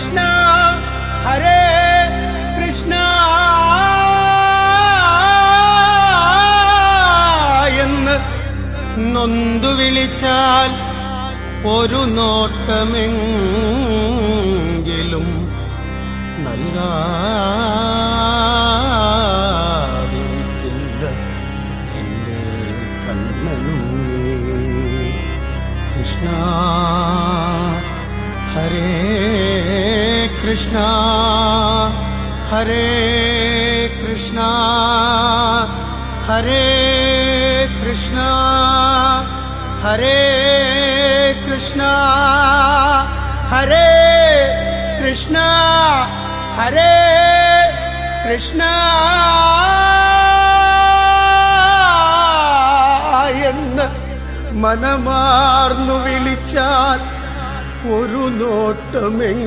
കൃഷ്ണ ഹരേ കൃഷ്ണ എന്ന് നൊന്തു വിളിച്ചാൽ ഒരു നോട്ടമെങ്കിലും നൽകാതിരിക്കില്ല എൻ്റെ കണ്ണനും നീ. കൃഷ്ണ ഹരേ കൃഷ്ണ ഹരേ കൃഷ്ണ ഹരേ കൃഷ്ണ ഹരേ കൃഷ്ണ ഹരേ കൃഷ്ണ ഹരേ കൃഷ്ണ എന്ന് മനമാർന്നു വിളിച്ചാൽ ഒരു നോട്ടമെങ്കിലും